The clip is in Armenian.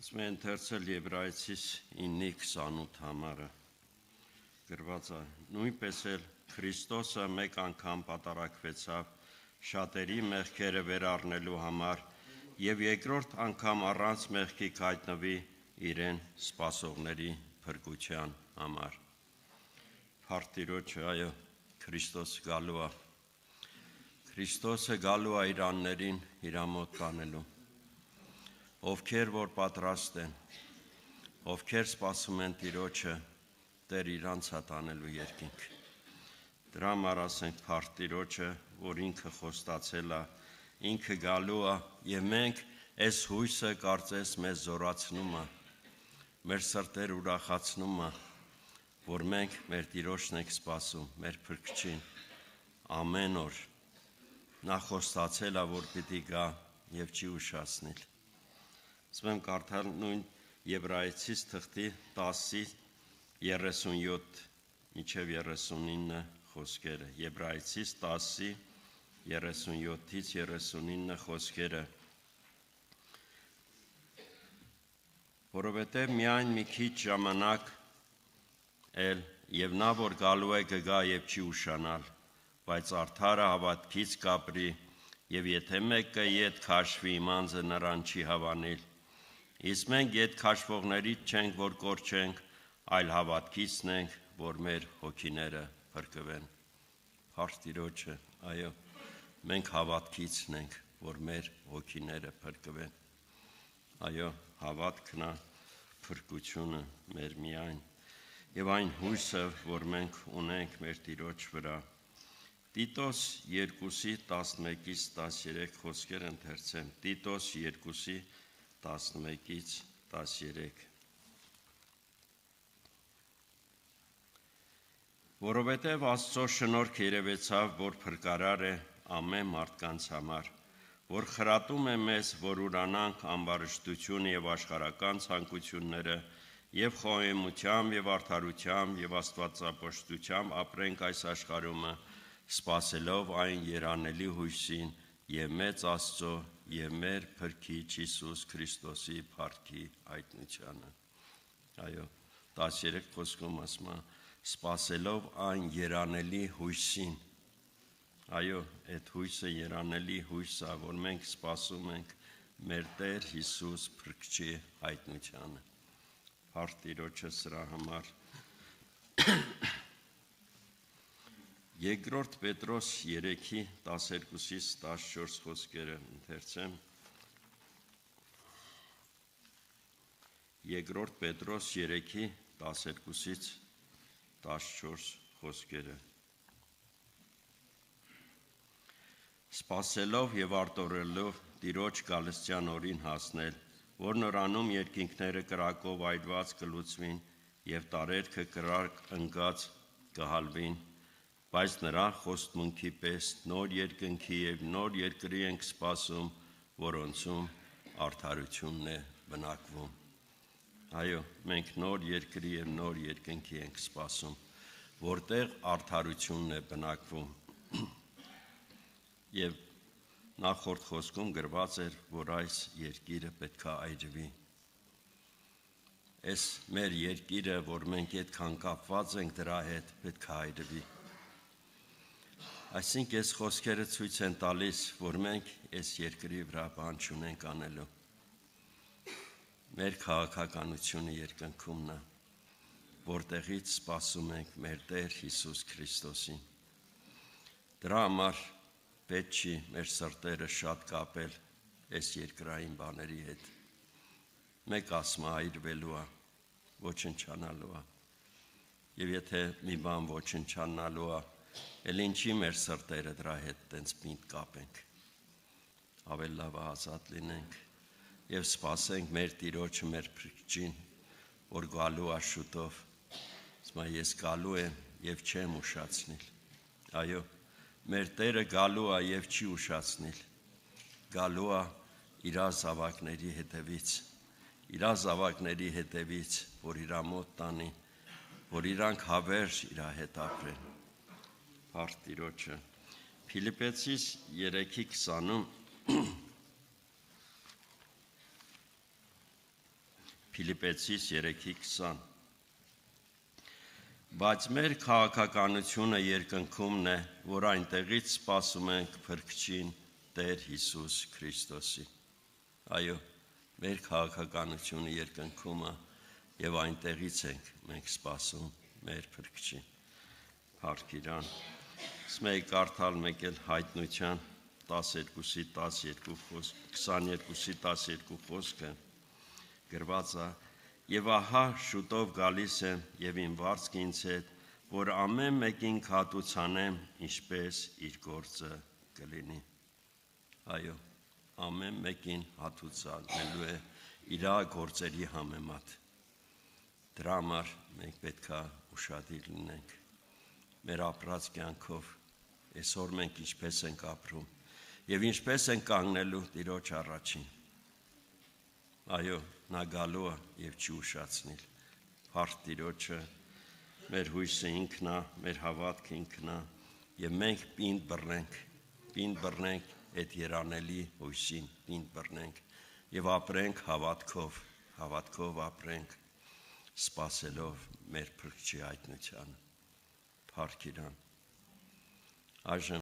Ասում է ընթերցել Եբրայեցիս 9:28 համարը, գրված է, նույնպես էլ Քրիստոսը մեկ անգամ պատարակվեցավ շատերի մեղքերը վերառնելու համար և երկրորդ անգամ առանց մեղքի կհայտնվի իրեն սպասողների փրկության համար։ Փառք Տիրոջը, այո, Քրիստոս գալու է։ Քրիստոսը գալու է իր աններին իր մոտ տանելու։ Ովքեր որ պատրաստ են, ովքեր սպասում են Տիրոջը, Տեր իրանց է տանելու երկինք։ Դրա համար ասենք փառք Տիրոջը, որ ինքը խոստացել է, ինքը գալու է, եւ մենք այս հույսը կարծես մեզ զորացնում է, մեր սրտեր ուրախացնում է, որ մենք մեր Տիրոջն ենք սպասում, մեր Փրկչին ամեն օր։ Նա խոստացել է, որ պիտի գա եւ չի ուշացնիլ։ Ասում եմ կարդալ նույն Եբրայեցիս թղթի 10:37 մինչև 39 խոսքերը։ Եբրայեցիս 10:37-ից 39 խոսքերը։ Որովհետև միայն մի քիչ ժամանակ էլ եւ նա որ գալու է կգա եւ չի ուշանալ, բայց արդարը հավատքից կապրի, եւ եթե մեկը ետ քաշվի, իմանձը նրան չի հավանիլ։ Իսկ մենք ետ քաշվողներից չենք, որ կորչենք, այլ հավատքիցն ենք, որ մեր հոգիները փրկվեն։ Փառք Տիրոջը, այո, մենք հավատքիցն ենք, որ մեր հոգիները փրկվեն։ Այո, հավատքն է փրկությունը մեր միայն եւ այն հույսը, որ մենք ունենք մեր Տիրոջ վրա։ Տիտոս 2:11-ից 13 խոսքեր ընթերցեմ։ Տիտոս 2:11-ից 13 Որովհետև Աստծո շնորհք երևեցավ, որ փրկարար է ամեն մարդկանց համար, որ խրատում է մեզ, որ ուրանանք ամբարշտություն եւ աշխարհական ցանկությունները եւ խոհեմությամբ եւ արդարությամբ եւ աստվածապաշտությամբ ապրենք այս աշխարհումը, սպասելով այն երանելի հույսին եւ մեծ Աստծո եւ մեր Փրկիչ Հիսուս Քրիստոսի փառքի հայտնությանը։ Այո, 13 խոսքում ասում է, սպասելով այն երանելի հույսին։ Այո, այդ հույսը երանելի հույս է, որ մենք սպասում ենք մեր Տեր Հիսուս Փրկչի հայտնությանը։ Փառք Տիրոջը սրա համար։ Երկրորդ Պետրոս 3:12-ից 14 խոսքերը ընթերցեմ։ Երկրորդ Պետրոս 3:12-ից 14 խոսքերը։ Սպասելով եւ արտորելով Տիրոջ գալստյան օրին հասնել, որ նորանում երկինքները կրակով այրված կլուծվին եւ տարերքը կրակ ընկած կհալվին, բայց նրա խոստմունքի պես նոր երկնքի եւ նոր երկրի ենք սպասում, որոնցում արդարությունն է բնակվում։ Այո, մենք նոր երկրի եւ նոր երկնքի ենք սպասում, որտեղ արդարությունն է բնակվում։ Եվ նախորդ խոսքում գրված էր, որ այս երկիրը պետք է այրվի։ Այս մեր երկիրը, որ մենք այդքան կապված ենք դրա հետ, պետք է այրվի։ Այսինքն այս խոսքերը ցույց են տալիս, որ մենք այս երկրի վրա բան չունենք անելու։ Մեր քաղաքականությունը երկնքումն է, որտեղից սպասում ենք մեր Տեր Հիսուս Քրիստոսին։ Դրա համար պետք չի մեր սրտերը շատ կապել այս երկրային բաների հետ։ Մեկ ասում է այրվելու է, ոչնչանալու է։ Եվ եթե մի բան ոչնչանալու է, էլ ինչի մեր սրտերը դրա հետ տենց պինդ կապենք։ Ավելի լավ ազատ լինենք եւ սպասենք մեր Տիրոջը, մեր Փրկչին, որ գալու է շուտով։ Ասում է, ես գալու եմ եւ չեմ ուշացնիլ։ Այո, մեր Տերը գալու է եւ չի ուշացնիլ։ Գալու է իր զավակների հետևից, որ իր մոտ տանի, որ իրանք հավերժ իր հետ ապրեն։ Փառք Տիրոջը։ Փիլիպպեցիս 3:20-ում Փիլիպպեցիս 3:20 Բայց մեր քաղաքականությունը երկնքումն է, որ այնտեղից սպասում ենք Փրկչին Տեր Հիսուս Քրիստոսի։ Այո, մեր քաղաքականությունը երկնքում է եւ այնտեղից ենք մենք սպասում մեր Փրկչին։ Փառք Իրան։ Մենք կարդալ մեկ էլ Հայտնության 22:12 խոսքը գրված է. «Եվ ահա շուտով գալիս եմ եւ իմ վարձք ինձ հետ, որ ամեն մեկին կհատուցանեմ, ինչպես իր գործը կլինի»։ Այո, ամեն մեկին հատուցանելու է իր գործերի համեմատ։ Դրա համար մենք պետք է ուշադիր լինենք մեր ապրած կյանքով, այսօր մենք ինչպես ենք ապրում եւ ինչպես ենք կանգնելու Տիրոջ առաջին։ Այո, նա գալու է եւ չի ուշացնիլ։ Փառք Տիրոջը, մեր հույսը ինքն է, մեր հավատքը ինքն է եւ մենք պինդ բռնենք այդ երանելի հույսին, պինդ բռնենք եւ ապրենք հավատքով ապրենք, սպասելով մեր Փրկչի հայտնությանը։ Փառք Իրան։ Այժմ